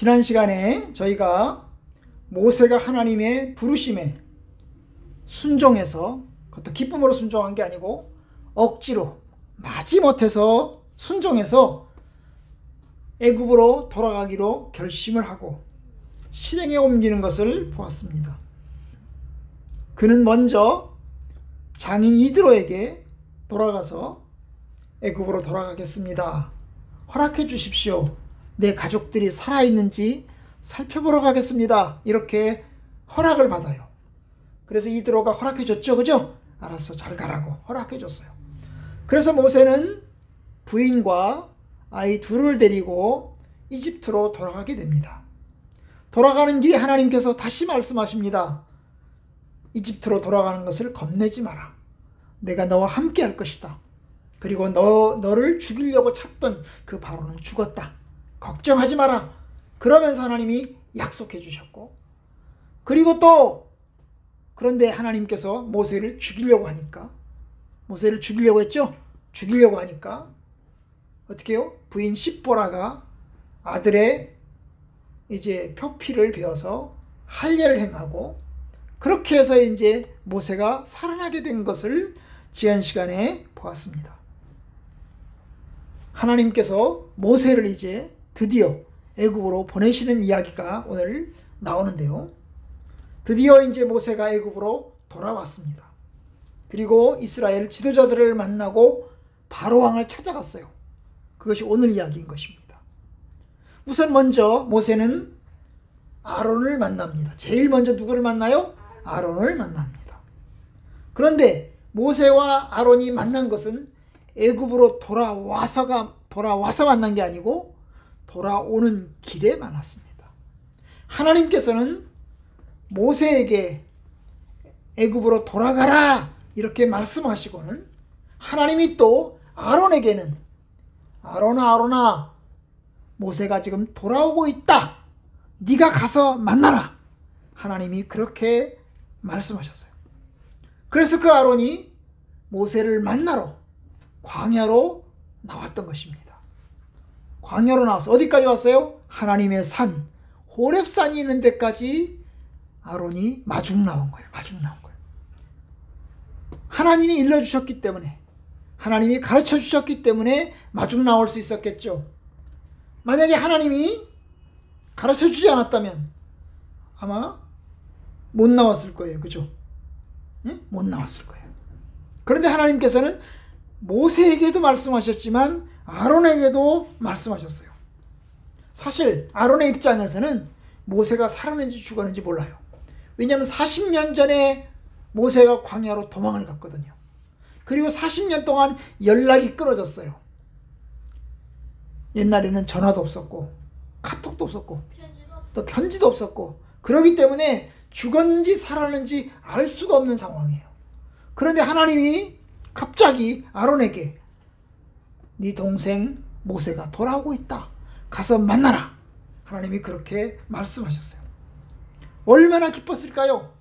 지난 시간에 저희가 모세가 하나님의 부르심에 순종해서, 그것도 기쁨으로 순종한 게 아니고 억지로 마지못해서 순종해서 애굽으로 돌아가기로 결심을 하고 실행에 옮기는 것을 보았습니다. 그는 먼저 장인 이드로에게 돌아가서 애굽으로 돌아가겠습니다, 허락해 주십시오, 내 가족들이 살아있는지 살펴보러 가겠습니다, 이렇게 허락을 받아요. 그래서 이드로가 허락해 줬죠, 그죠? 알았어, 잘 가라고 허락해 줬어요. 그래서 모세는 부인과 아이 둘을 데리고 이집트로 돌아가게 됩니다. 돌아가는 길에 하나님께서 다시 말씀하십니다. 이집트로 돌아가는 것을 겁내지 마라. 내가 너와 함께 할 것이다. 그리고 너를 죽이려고 찾던 그 바로는 죽었다. 걱정하지 마라. 그러면서 하나님이 약속해 주셨고, 그리고 또 그런데 하나님께서 모세를 죽이려고 했죠? 죽이려고 하니까 어떻게 해요? 부인 십보라가 아들의 이제 표피를 베어서 할례를 행하고, 그렇게 해서 이제 모세가 살아나게 된 것을 지난 시간에 보았습니다. 하나님께서 모세를 이제 드디어 애굽으로 보내시는 이야기가 오늘 나오는데요. 드디어 이제 모세가 애굽으로 돌아왔습니다. 그리고 이스라엘 지도자들을 만나고 바로 왕을 찾아갔어요. 그것이 오늘 이야기인 것입니다. 우선 먼저 모세는 아론을 만납니다. 제일 먼저 누구를 만나요? 아론을 만납니다. 그런데 모세와 아론이 만난 것은 애굽으로 돌아와서 만난 게 아니고 돌아오는 길에 만났습니다. 하나님께서는 모세에게 애굽으로 돌아가라 이렇게 말씀하시고는, 하나님이 또 아론에게는 아론아, 모세가 지금 돌아오고 있다, 네가 가서 만나라, 하나님이 그렇게 말씀하셨어요. 그래서 그 아론이 모세를 만나러 광야로 나왔던 것입니다. 광야로 나와서 어디까지 왔어요? 하나님의 산 호렙산이 있는 데까지 아론이 마중 나온 거예요. 하나님이 일러주셨기 때문에, 하나님이 가르쳐 주셨기 때문에 마중 나올 수 있었겠죠. 만약에 하나님이 가르쳐 주지 않았다면 아마 못 나왔을 거예요. 그죠? 네? 못 나왔을 거예요. 그런데 하나님께서는 모세에게도 말씀하셨지만 아론에게도 말씀하셨어요. 사실 아론의 입장에서는 모세가 살았는지 죽었는지 몰라요. 왜냐하면 40년 전에 모세가 광야로 도망을 갔거든요. 그리고 40년 동안 연락이 끊어졌어요. 옛날에는 전화도 없었고 카톡도 없었고 또 편지도 없었고, 그렇기 때문에 죽었는지 살았는지 알 수가 없는 상황이에요. 그런데 하나님이 갑자기 아론에게 네 동생 모세가 돌아오고 있다, 가서 만나라, 하나님이 그렇게 말씀하셨어요. 얼마나 기뻤을까요?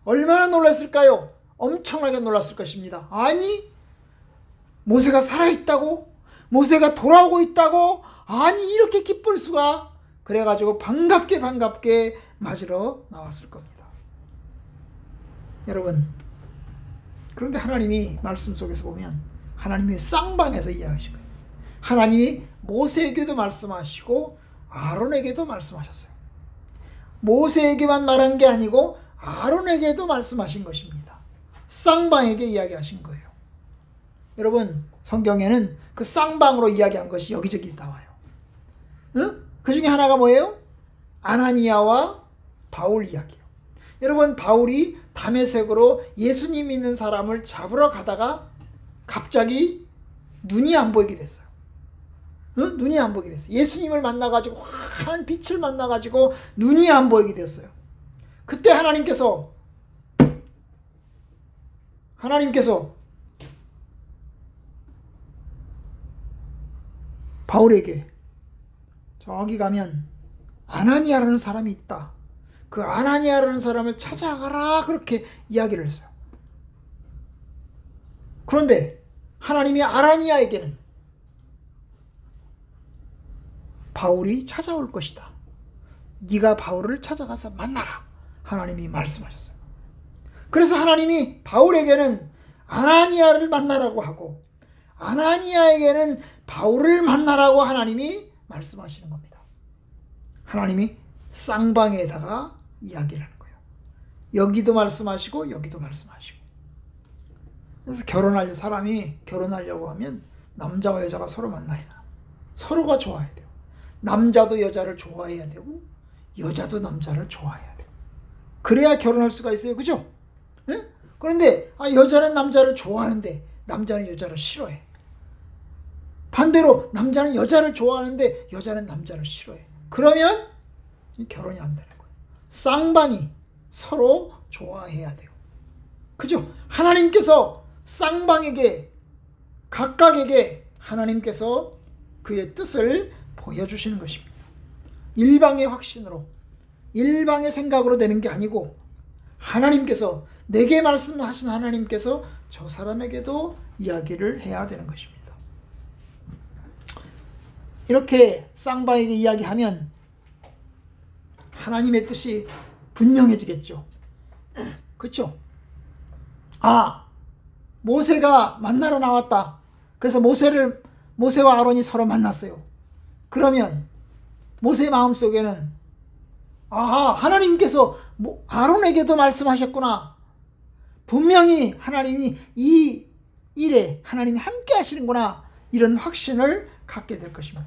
얼마나 놀랐을까요? 엄청나게 놀랐을 것입니다. 아니, 모세가 살아있다고? 모세가 돌아오고 있다고? 아니, 이렇게 기쁠 수가? 그래가지고 반갑게 맞으러 나왔을 겁니다. 여러분, 그런데 하나님이 말씀 속에서 보면 하나님이 쌍방에서 이야기하신 거예요. 하나님이 모세에게도 말씀하시고 아론에게도 말씀하셨어요. 모세에게만 말한 게 아니고 아론에게도 말씀하신 것입니다. 쌍방에게 이야기하신 거예요. 여러분, 성경에는 그 쌍방으로 이야기한 것이 여기저기 나와요. 응? 그 중에 하나가 뭐예요? 아나니아와 바울 이야기예요. 여러분, 바울이 다메섹으로 예수님 믿는 사람을 잡으러 가다가 갑자기 눈이 안 보이게 됐어요. 응? 눈이 안 보이게 됐어요. 예수님을 만나가지고 환한 빛을 만나가지고 눈이 안 보이게 됐어요. 그때 하나님께서 바울에게 저기 가면 아나니아라는 사람이 있다, 그 아나니아라는 사람을 찾아가라, 그렇게 이야기를 했어요. 그런데 하나님이 아나니아에게는 바울이 찾아올 것이다, 네가 바울을 찾아가서 만나라. 하나님이 말씀하셨어요. 그래서 하나님이 바울에게는 아나니아를 만나라고 하고 아나니아에게는 바울을 만나라고 하나님이 말씀하시는 겁니다. 하나님이 쌍방에다가 이야기를 하는 거예요. 여기도 말씀하시고 여기도 말씀하시고. 그래서 사람이 결혼하려고 하면 남자와 여자가 서로 만나야 돼요. 서로가 좋아야 돼요. 남자도 여자를 좋아해야 되고 여자도 남자를 좋아해야 돼요. 그래야 결혼할 수가 있어요. 그죠? 네? 그런데 여자는 남자를 좋아하는데 남자는 여자를 싫어해. 반대로 남자는 여자를 좋아하는데 여자는 남자를 싫어해. 그러면 결혼이 안 되는 거예요. 쌍방이 서로 좋아해야 돼요. 그죠? 하나님께서 쌍방에게 각각에게 하나님께서 그의 뜻을 보여주시는 것입니다. 일방의 확신으로 일방의 생각으로 되는 게 아니고 하나님께서 내게 말씀하신 하나님께서 저 사람에게도 이야기를 해야 되는 것입니다. 이렇게 쌍방에게 이야기하면 하나님의 뜻이 분명해지겠죠. 그렇죠? 모세가 만나러 나왔다. 그래서 모세와 아론이 서로 만났어요. 그러면 모세의 마음속에는 하나님께서 아론에게도 말씀하셨구나. 분명히 하나님이 이 일에 하나님이 함께 하시는구나. 이런 확신을 갖게 될 것입니다.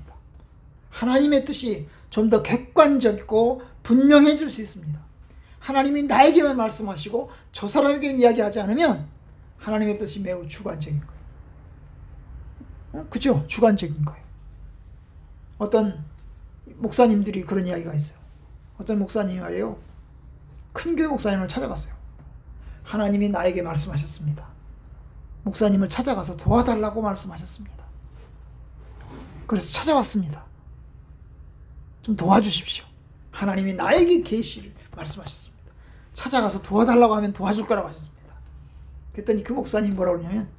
하나님의 뜻이 좀 더 객관적이고 분명해질 수 있습니다. 하나님이 나에게만 말씀하시고 저 사람에게는 이야기하지 않으면 하나님의 뜻이 매우 주관적인 거예요. 그죠? 주관적인 거예요. 어떤 목사님들이 그런 이야기가 있어요. 어떤 목사님이 말이에요. 큰 교회 목사님을 찾아갔어요. 하나님이 나에게 말씀하셨습니다. 목사님을 찾아가서 도와달라고 말씀하셨습니다. 그래서 찾아왔습니다. 좀 도와주십시오. 하나님이 나에게 계시를 말씀하셨습니다. 찾아가서 도와달라고 하면 도와줄 거라고 하셨습니다. 그랬더니 그 목사님이 뭐라고 그러냐면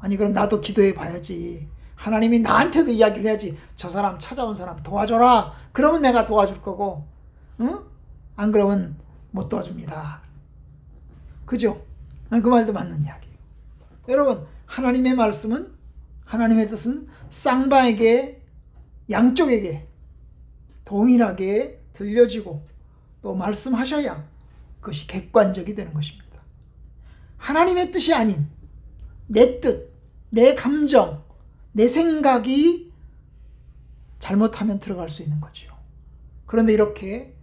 그럼 나도 기도해 봐야지. 하나님이 나한테도 이야기를 해야지. 저 사람 찾아온 사람 도와줘라. 그러면 내가 도와줄 거고 안 그러면 못 도와줍니다. 그죠? 그 말도 맞는 이야기예요. 여러분, 하나님의 말씀은 하나님의 뜻은 쌍방에게 양쪽에게 동일하게 들려지고 또 말씀하셔야 그것이 객관적이 되는 것입니다. 하나님의 뜻이 아닌 내 뜻, 내 감정, 내 생각이 잘못하면 들어갈 수 있는 거죠. 그런데 이렇게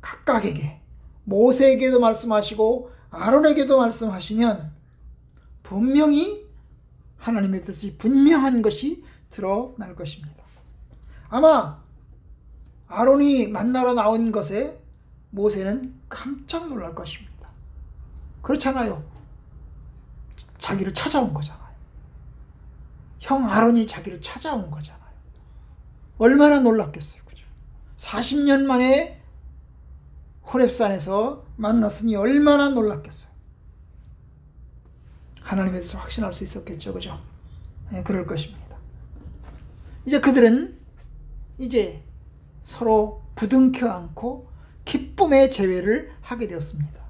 각각에게 모세에게도 말씀하시고 아론에게도 말씀하시면 분명히 하나님의 뜻이 분명한 것이 드러날 것입니다. 아마 아론이 만나러 나온 것에 모세는 깜짝 놀랄 것입니다. 그렇잖아요. 자기를 찾아온 거잖아요. 형 아론이 자기를 찾아온 거잖아요. 얼마나 놀랐겠어요. 그죠? 40년 만에 호렙산에서 만났으니 얼마나 놀랐겠어요. 하나님에 대해서 확신할 수 있었겠죠. 그죠? 네, 그럴 것입니다. 이제 그들은 이제 서로 부둥켜 안고 기쁨의 제회를 하게 되었습니다.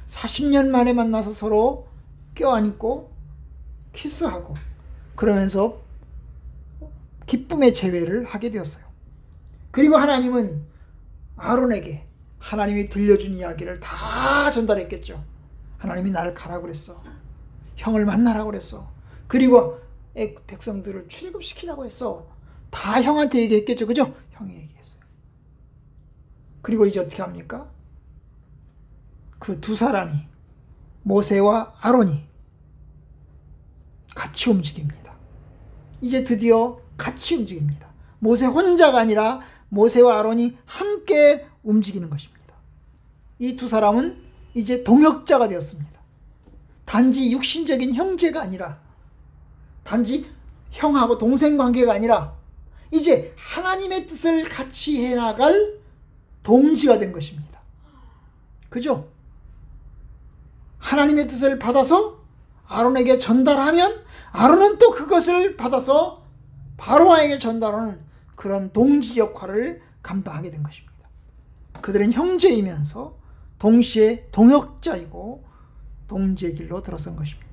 40년 만에 만나서 서로 껴안고 키스하고 그러면서 기쁨의 제회를 하게 되었어요. 그리고 하나님은 아론에게 하나님이 들려준 이야기를 다 전달했겠죠. 하나님이 나를 가라고 그랬어. 형을 만나라고 그랬어. 그리고 백성들을 출애굽시키라고 했어. 다 형한테 얘기했겠죠. 그죠? 형이 얘기했어요. 그리고 이제 어떻게 합니까? 그 두 사람이 모세와 아론이 같이 움직입니다. 이제 드디어 같이 움직입니다. 모세 혼자가 아니라 모세와 아론이 함께 움직이는 것입니다. 이 두 사람은 이제 동역자가 되었습니다. 단지 육신적인 형제가 아니라 단지 형하고 동생 관계가 아니라 이제 하나님의 뜻을 같이 해나갈 동지가 된 것입니다. 그죠? 하나님의 뜻을 받아서 아론에게 전달하면 아론은 또 그것을 받아서 바로와에게 전달하는 그런 동지 역할을 감당하게 된 것입니다. 그들은 형제이면서 동시에 동역자이고 동지의 길로 들어선 것입니다.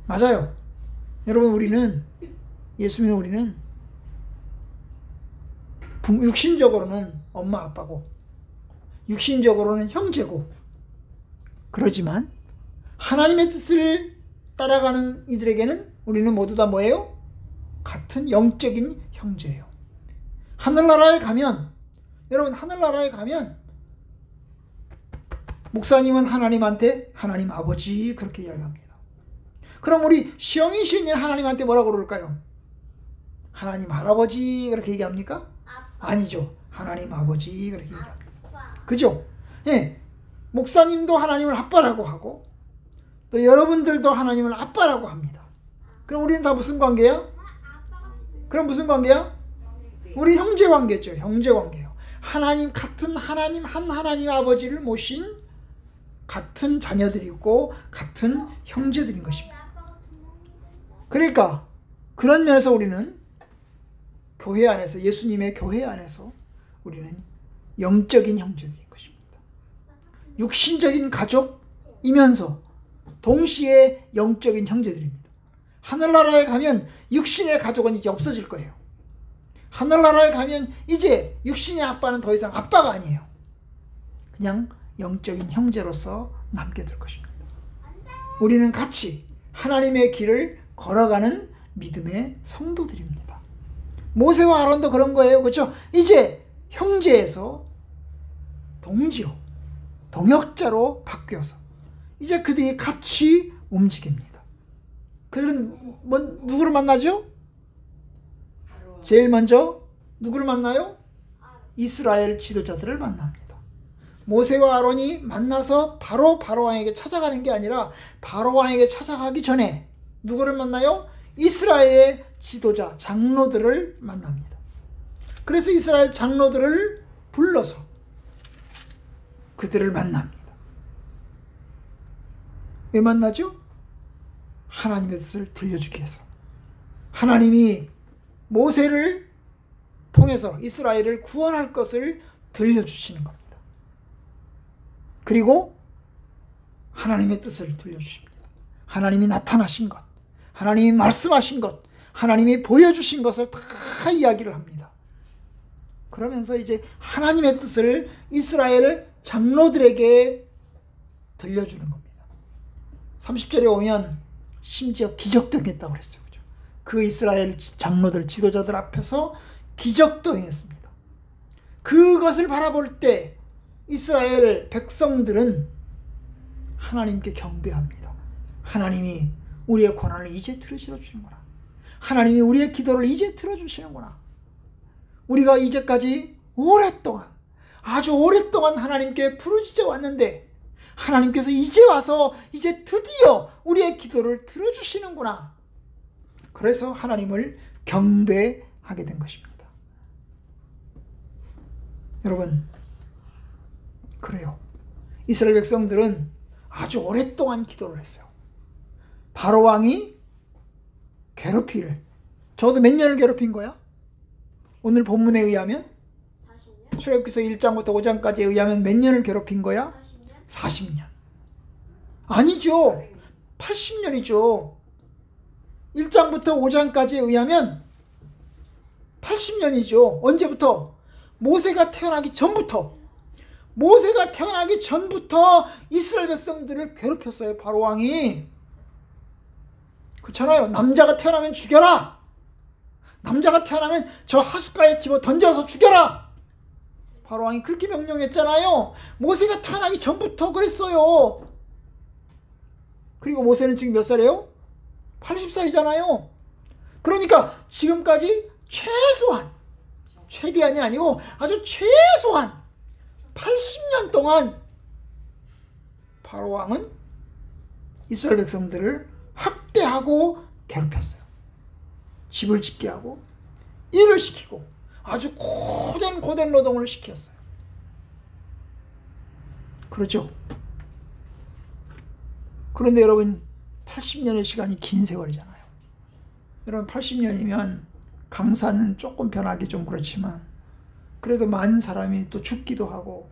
맞아요. 여러분, 우리는, 예수 믿는 우리는 육신적으로는 엄마 아빠고 육신적으로는 형제고, 그러지만 하나님의 뜻을 따라가는 이들에게는 우리는 모두 다 뭐예요? 같은 영적인 형제예요. 하늘나라에 가면, 여러분, 하늘나라에 가면 목사님은 하나님한테 하나님 아버지 그렇게 이야기합니다. 그럼 우리 시영이 시인이 하나님한테 뭐라고 그럴까요? 하나님 할아버지 그렇게 얘기합니까? 아니죠. 하나님 아버지 그렇게 얘기합니다. 그죠? 예. 목사님도 하나님을 아빠라고 하고 또 여러분들도 하나님을 아빠라고 합니다. 그럼 우리는 다 무슨 관계야? 그럼 무슨 관계야? 우리 형제 관계죠. 형제 관계예요. 하나님, 같은 하나님, 한 하나님 아버지를 모신 같은 자녀들이고 같은 형제들인 것입니다. 그러니까 그런 면에서 우리는 교회 안에서, 예수님의 교회 안에서 우리는 영적인 형제들인 것입니다. 육신적인 가족이면서 동시에 영적인 형제들입니다. 하늘나라에 가면 육신의 가족은 이제 없어질 거예요. 하늘나라에 가면 이제 육신의 아빠는 더 이상 아빠가 아니에요. 그냥 영적인 형제로서 남게 될 것입니다. 우리는 같이 하나님의 길을 걸어가는 믿음의 성도들입니다. 모세와 아론도 그런 거예요. 그렇죠? 이제 형제에서 동지요, 동역자로 바뀌어서 이제 그들이 같이 움직입니다. 그들은 누구를 만나죠? 제일 먼저 누구를 만나요? 이스라엘 지도자들을 만납니다. 모세와 아론이 만나서 바로 바로왕에게 찾아가는 게 아니라 바로왕에게 찾아가기 전에 누구를 만나요? 이스라엘의 지도자, 장로들을 만납니다. 그래서 이스라엘 장로들을 불러서 그들을 만납니다. 왜 만나죠? 하나님의 뜻을 들려주기 위해서. 하나님이 모세를 통해서 이스라엘을 구원할 것을 들려주시는 겁니다. 그리고 하나님의 뜻을 들려주십니다. 하나님이 나타나신 것, 하나님이 말씀하신 것, 하나님이 보여주신 것을 다 이야기를 합니다. 그러면서 이제 하나님의 뜻을 이스라엘 장로들에게 들려주는 겁니다. 30절에 오면 심지어 기적도 행했다고 그랬어요. 그죠? 그 이스라엘 장로들, 지도자들 앞에서 기적도 행했습니다. 그것을 바라볼 때 이스라엘 백성들은 하나님께 경배합니다. 하나님이 우리의 고난을 이제 들으시는구나. 하나님이 우리의 기도를 이제 들어주시는구나. 우리가 이제까지 오랫동안, 아주 오랫동안 하나님께 부르짖어 왔는데 하나님께서 이제 와서 이제 드디어 우리의 기도를 들어주시는구나. 그래서 하나님을 경배하게 된 것입니다. 여러분, 그래요. 이스라엘 백성들은 아주 오랫동안 기도를 했어요. 바로왕이 괴롭히를, 적어도 몇 년을 괴롭힌 거야? 오늘 본문에 의하면 40년? 출애굽기서 1장부터 5장까지에 의하면 몇 년을 괴롭힌 거야? 40년. 아니죠. 80년이죠. 1장부터 5장까지에 의하면 80년이죠. 언제부터? 모세가 태어나기 전부터. 모세가 태어나기 전부터 이스라엘 백성들을 괴롭혔어요. 바로왕이. 그렇잖아요. 남자가 태어나면 죽여라. 남자가 태어나면 저 하숫가에 집어 던져서 죽여라. 바로왕이 그렇게 명령했잖아요. 모세가 태어나기 전부터 그랬어요. 그리고 모세는 지금 몇 살이에요? 80살이잖아요. 그러니까 지금까지 최소한, 최대한이 아니고 아주 최소한 80년 동안 바로왕은 이스라엘 백성들을 학대하고 괴롭혔어요. 집을 짓게 하고 일을 시키고 아주 고된 노동을 시켰어요. 그렇죠? 그런데 여러분, 80년의 시간이 긴 세월이잖아요. 여러분, 80년이면 강산은 조금 변하기 좀 그렇지만 그래도 많은 사람이 또 죽기도 하고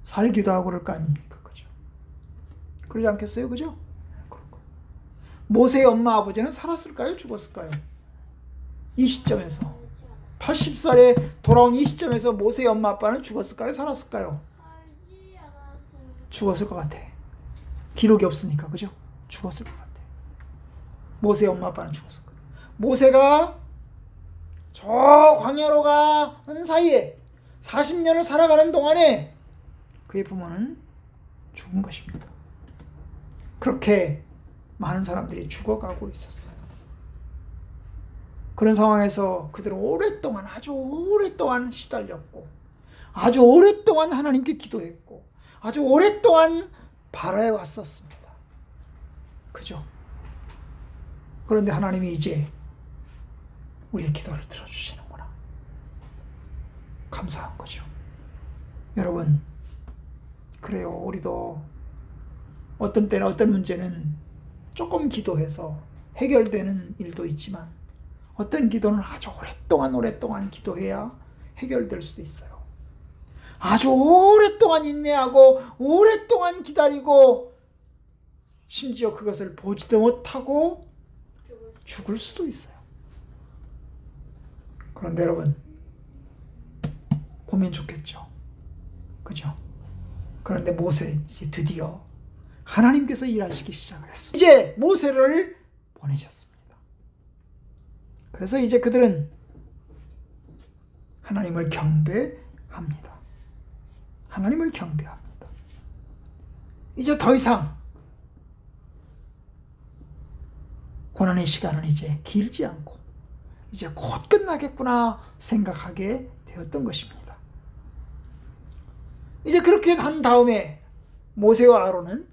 살기도 하고 그럴 거 아닙니까? 그죠? 그러지 않겠어요? 그죠? 모세의 엄마 아버지는 살았을까요? 죽었을까요? 이 시점에서 80살에 돌아온 이 시점에서 모세의 엄마 아빠는 죽었을까요? 살았을까요? 죽었을 것 같아. 기록이 없으니까. 그죠? 죽었을 것 같아. 모세의 엄마 아빠는 죽었을 거예요. 모세가 저 광야로 가는 사이에 40년을 살아가는 동안에 그의 부모는 죽은 것입니다. 그렇게 많은 사람들이 죽어가고 있었어요. 그런 상황에서 그들은 오랫동안, 아주 오랫동안 시달렸고, 아주 오랫동안 하나님께 기도했고, 아주 오랫동안 바라해 왔었습니다. 그죠? 그런데 하나님이 이제 우리의 기도를 들어주시는구나. 감사한 거죠. 여러분, 그래요. 우리도 어떤 때는, 어떤 문제는 조금 기도해서 해결되는 일도 있지만, 어떤 기도는 아주 오랫동안 기도해야 해결될 수도 있어요. 아주 오랫동안 인내하고 오랫동안 기다리고 심지어 그것을 보지도 못하고 죽을 수도 있어요. 그런데 여러분, 보면 좋겠죠. 그죠? 그런데 모세 이제 드디어 하나님께서 일하시기 시작을 했습니다. 이제 모세를 보내셨습니다. 그래서 이제 그들은 하나님을 경배합니다. 하나님을 경배합니다. 이제 더 이상 고난의 시간은 이제 길지 않고 이제 곧 끝나겠구나 생각하게 되었던 것입니다. 이제 그렇게 한 다음에 모세와 아론은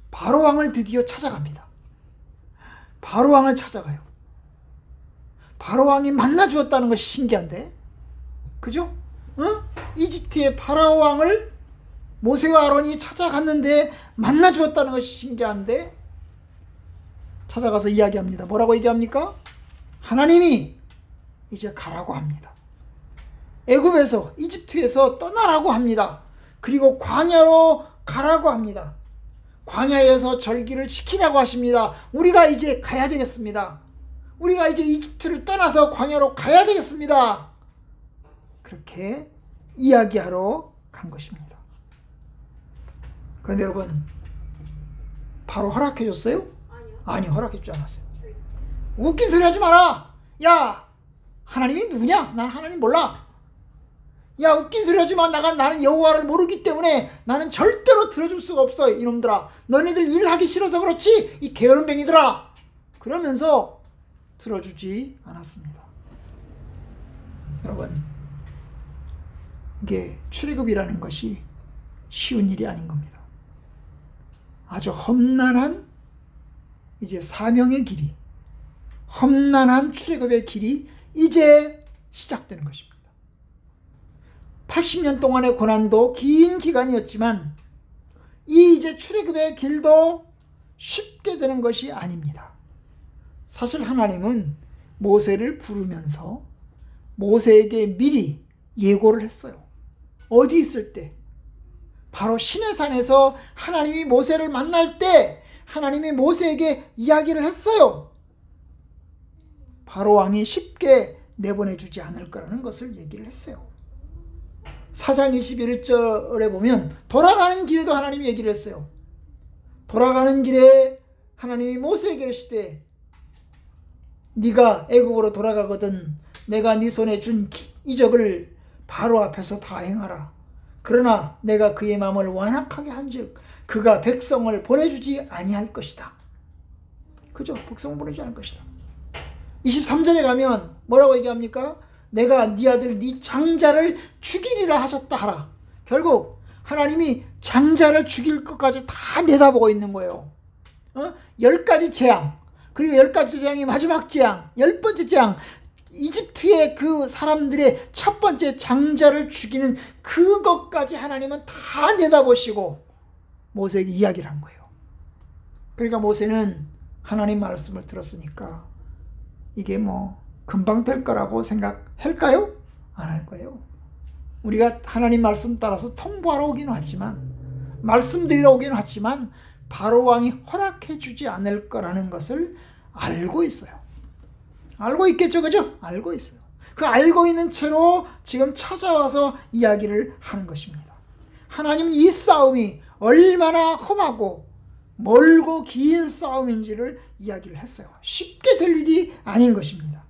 바로 왕을 드디어 찾아갑니다. 바로 왕을 찾아가요. 바로 왕이 만나 주었다는 것이 신기한데, 그죠? 이집트의 파라오 왕을 모세와 아론이 찾아갔는데 만나 주었다는 것이 신기한데, 찾아가서 이야기합니다. 뭐라고 얘기합니까? 하나님이 이제 가라고 합니다. 애굽에서, 이집트에서 떠나라고 합니다. 그리고 광야로 가라고 합니다. 광야에서 절기를 지키라고 하십니다. 우리가 이제 가야 되겠습니다. 우리가 이제 이집트를 떠나서 광야로 가야 되겠습니다. 그렇게 이야기하러 간 것입니다. 그런데 여러분, 바로 허락해 줬어요? 아니요, 허락해 주지 않았어요. 웃긴 소리 하지 마라. 야, 하나님이 누구냐? 난 하나님 몰라. 야, 웃긴 소리 하지 마. 나는 여호와를 모르기 때문에 나는 절대로 들어줄 수가 없어. 이놈들아, 너네들 일하기 싫어서 그렇지, 이 게으름뱅이들아. 그러면서 들어주지 않았습니다. 여러분, 이게 출애굽이라는 것이 쉬운 일이 아닌 겁니다. 아주 험난한 이제 사명의 길이, 험난한 출애굽의 길이 이제 시작되는 것입니다. 80년 동안의 고난도 긴 기간이었지만 이 이제 출애굽의 길도 쉽게 되는 것이 아닙니다. 사실 하나님은 모세를 부르면서 모세에게 미리 예고를 했어요. 어디 있을 때? 바로 시내산에서 하나님이 모세를 만날 때 하나님이 모세에게 이야기를 했어요. 바로 왕이 쉽게 내보내주지 않을 거라는 것을 얘기를 했어요. 4장 21절에 보면 돌아가는 길에도 하나님이 얘기를 했어요. 돌아가는 길에 하나님이 모세에게 이르시되 네가 애굽으로 돌아가거든 내가 네 손에 준 이적을 바로 앞에서 다 행하라. 그러나 내가 그의 마음을 완악하게 한즉 그가 백성을 보내주지 아니할 것이다. 그죠? 백성을 보내주지 않을 것이다. 23절에 가면 뭐라고 얘기합니까? 내가 네 아들 네 장자를 죽이리라 하셨다 하라. 결국 하나님이 장자를 죽일 것까지 다 내다보고 있는 거예요. 10가지 재앙, 그리고 10가지 재앙이 마지막 재앙, 10번째 재앙, 이집트의 그 사람들의 첫 번째 장자를 죽이는 그것까지 하나님은 다 내다보시고 모세에게 이야기를 한 거예요. 그러니까 모세는 하나님 말씀을 들었으니까 이게 뭐 금방 될 거라고 생각할까요? 안 할 거예요. 우리가 하나님 말씀 따라서 통보하러 오긴 왔지만, 말씀드리러 오긴 왔지만 바로왕이 허락해 주지 않을 거라는 것을 알고 있어요. 알고 있겠죠, 그죠? 알고 있어요. 그 알고 있는 채로 지금 찾아와서 이야기를 하는 것입니다. 하나님은 이 싸움이 얼마나 험하고 멀고 긴 싸움인지를 이야기를 했어요. 쉽게 될 일이 아닌 것입니다.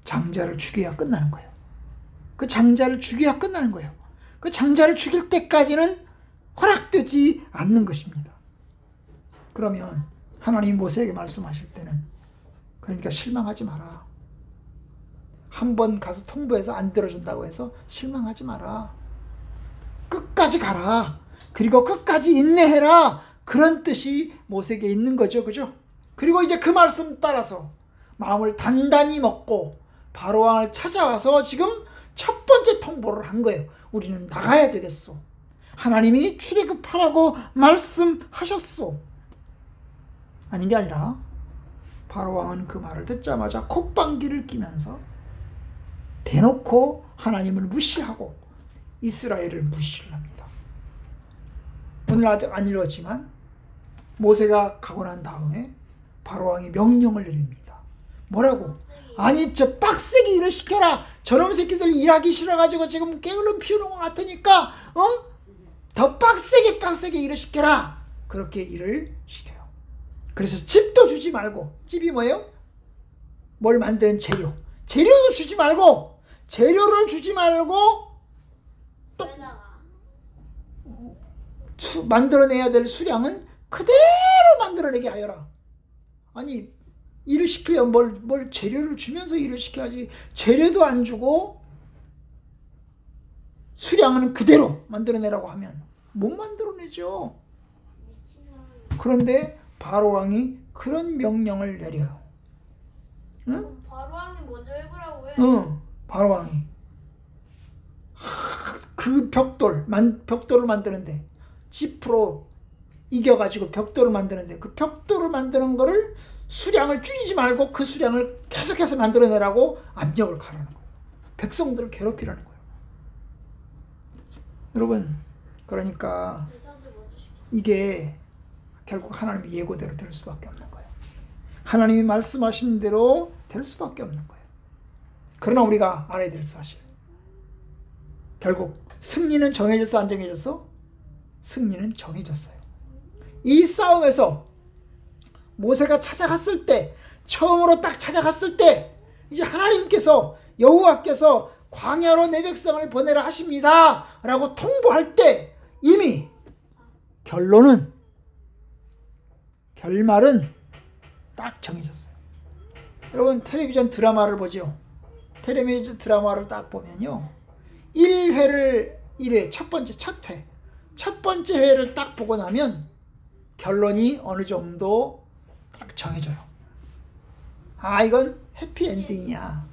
장자를 죽여야 끝나는 거예요. 그 장자를 죽여야 끝나는 거예요. 그 장자를 죽일 때까지는 허락되지 않는 것입니다. 그러면 하나님이 모세에게 말씀하실 때는, 그러니까 실망하지 마라. 한번 가서 통보해서 안 들어준다고 해서 실망하지 마라. 끝까지 가라. 그리고 끝까지 인내해라. 그런 뜻이 모세에게 있는 거죠. 그죠? 그리고 이제 그 말씀 따라서 마음을 단단히 먹고 바로왕을 찾아와서 지금 첫 번째 통보를 한 거예요. 우리는 나가야 되겠소. 하나님이 출애굽하라고 말씀하셨소. 아닌 게 아니라 바로왕은 그 말을 듣자마자 콧방귀를 뀌면서 대놓고 하나님을 무시하고 이스라엘을 무시를 합니다. 오늘 아직 안 읽었지만 모세가 가고 난 다음에 바로왕이 명령을 내립니다. 뭐라고? 아니, 저 빡세게 일을 시켜라. 저놈 새끼들 일하기 싫어가지고 지금 게으름 피우는 것 같으니까 더 빡세게 일을 시켜라. 그렇게 일을 시켜요. 그래서 집도 주지 말고, 집이 뭐예요? 뭘 만드는 재료. 재료도 주지 말고, 재료를 주지 말고 또 만들어내야 될 수량은 그대로 만들어내게 하여라. 아니, 일을 시켜야 뭘 재료를 주면서 일을 시켜야지. 재료도 안 주고 수량은 그대로 만들어내라고 하면 못 만들어내죠. 그런데 바로왕이 그런 명령을 내려요. 응? 바로왕이 먼저 해보라고 해. 응, 바로왕이 그 벽돌을 만드는데, 지프로 이겨가지고 벽돌을 만드는데, 그 벽돌을 만드는 거를 수량을 줄이지 말고 그 수량을 계속해서 만들어내라고 압력을 가하는 거예요. 백성들을 괴롭히라는 거예요. 여러분, 그러니까 이게 결국 하나님의 예고대로 될 수밖에 없는 거예요. 하나님이 말씀하신 대로 될 수밖에 없는 거예요. 그러나 우리가 알아야 될 사실, 결국 승리는 정해져서 안 정해져서? 승리는 정해졌어요. 이 싸움에서 모세가 찾아갔을 때, 처음으로 딱 찾아갔을 때, 이제 하나님께서, 여호와께서 광야로 내 백성을 보내라 하십니다 라고 통보할 때 이미 결말은 딱 정해졌어요. 여러분, 텔레비전 드라마를 보죠. 텔레비전 드라마를 딱 보면요, 1회 첫 번째 회를 딱 보고 나면 결론이 어느 정도 딱 정해져요. 아, 이건 해피엔딩이야.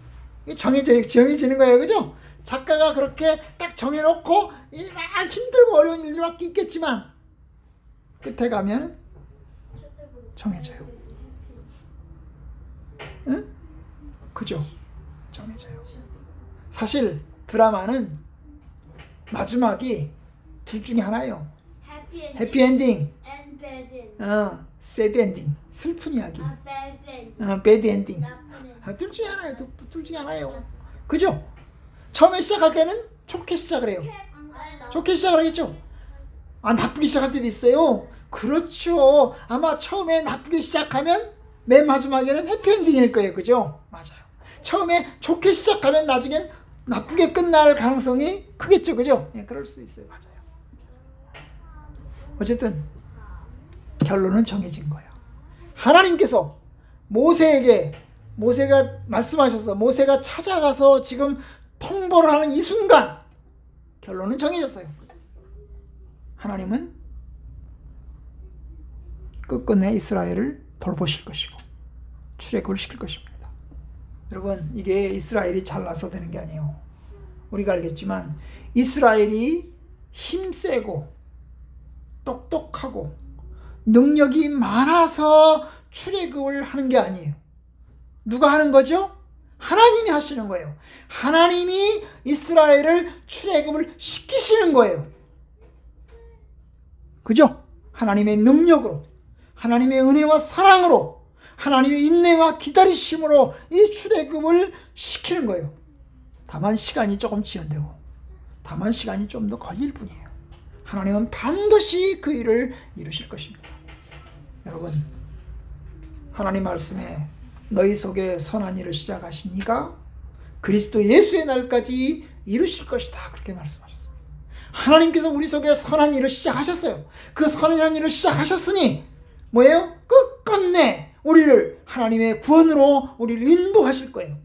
이게 정해지는 거예요. 그죠? 작가가 그렇게 딱 정해놓고 막 힘들고 어려운 일들밖에 있겠지만 끝에 가면 정해져요. 응? 그죠? 정해져요. 사실 드라마는 마지막이 둘 중에 하나예요. 해피엔딩, 새드 엔딩, 슬픈 이야기, 배드 엔딩. 둘 중에 하나예요. 둘 중에 하나예요. 그죠? 처음에 시작할 때는 좋게 시작을 해요. 좋게 시작을 하겠죠? 아, 나쁘게 시작할 때도 있어요. 그렇죠. 아마 처음에 나쁘게 시작하면 맨 마지막에는 해피엔딩일 거예요. 그죠? 맞아요. 처음에 좋게 시작하면 나중엔 나쁘게 끝날 가능성이 크겠죠. 그죠? 예, 그럴 수 있어요. 맞아요. 어쨌든 결론은 정해진 거예요. 하나님께서 모세가 말씀하셔서 모세가 찾아가서 지금 통보를 하는 이 순간 결론은 정해졌어요. 하나님은 끝끝내 이스라엘을 돌보실 것이고 출애굽을 시킬 것입니다. 여러분, 이게 이스라엘이 잘나서 되는 게 아니에요. 우리가 알겠지만 이스라엘이 힘세고 똑똑하고 능력이 많아서 출애굽을 하는 게 아니에요. 누가 하는 거죠? 하나님이 하시는 거예요. 하나님이 이스라엘을 출애굽을 시키시는 거예요. 그죠? 하나님의 능력으로, 하나님의 은혜와 사랑으로, 하나님의 인내와 기다리심으로 이 출애굽을 시키는 거예요. 다만 시간이 조금 지연되고, 다만 시간이 좀 더 걸릴 뿐이에요. 하나님은 반드시 그 일을 이루실 것입니다. 여러분, 하나님 말씀에 너희 속에 선한 일을 시작하신 이가 그리스도 예수의 날까지 이루실 것이다, 그렇게 말씀하셨어요. 하나님께서 우리 속에 선한 일을 시작하셨어요. 그 선한 일을 시작하셨으니 뭐예요? 끝끝내 우리를 하나님의 구원으로 우리를 인도하실 거예요.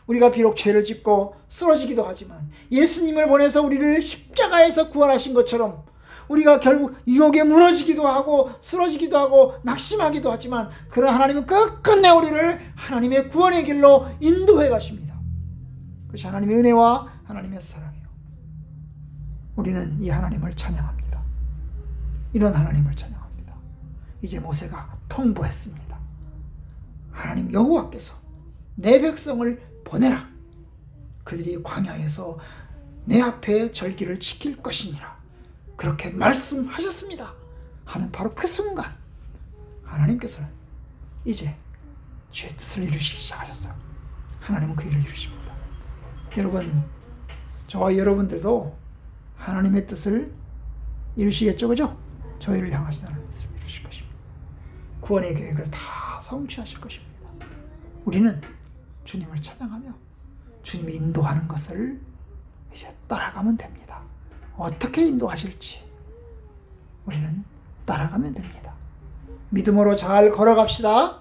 우리가 비록 죄를 짓고 쓰러지기도 하지만 예수님을 보내서 우리를 십자가에서 구원하신 것처럼 우리가 결국 유혹에 무너지기도 하고 쓰러지기도 하고 낙심하기도 하지만 그런 하나님은 끝끝내 우리를 하나님의 구원의 길로 인도해 가십니다. 그것이 하나님의 은혜와 하나님의 사랑이에요. 우리는 이 하나님을 찬양합니다. 이런 하나님을 찬양합니다. 이제 모세가 통보했습니다. 하나님 여호와께서 내 백성을 보내라. 그들이 광야에서 내 앞에 절기를 지킬 것이니라. 그렇게 말씀하셨습니다. 하는 바로 그 순간 하나님께서는 이제 주의 뜻을 이루시기 시작하셨어요. 하나님은 그 일을 이루십니다. 여러분, 저와 여러분들도 하나님의 뜻을 이루시겠죠, 그죠? 저희를 향하신 하나님의 뜻을 이루실 것입니다. 구원의 계획을 다 성취하실 것입니다. 우리는 주님을 찬양하며 주님이 인도하는 것을 이제 따라가면 됩니다. 어떻게 인도하실지 우리는 따라가면 됩니다. 믿음으로 잘 걸어갑시다.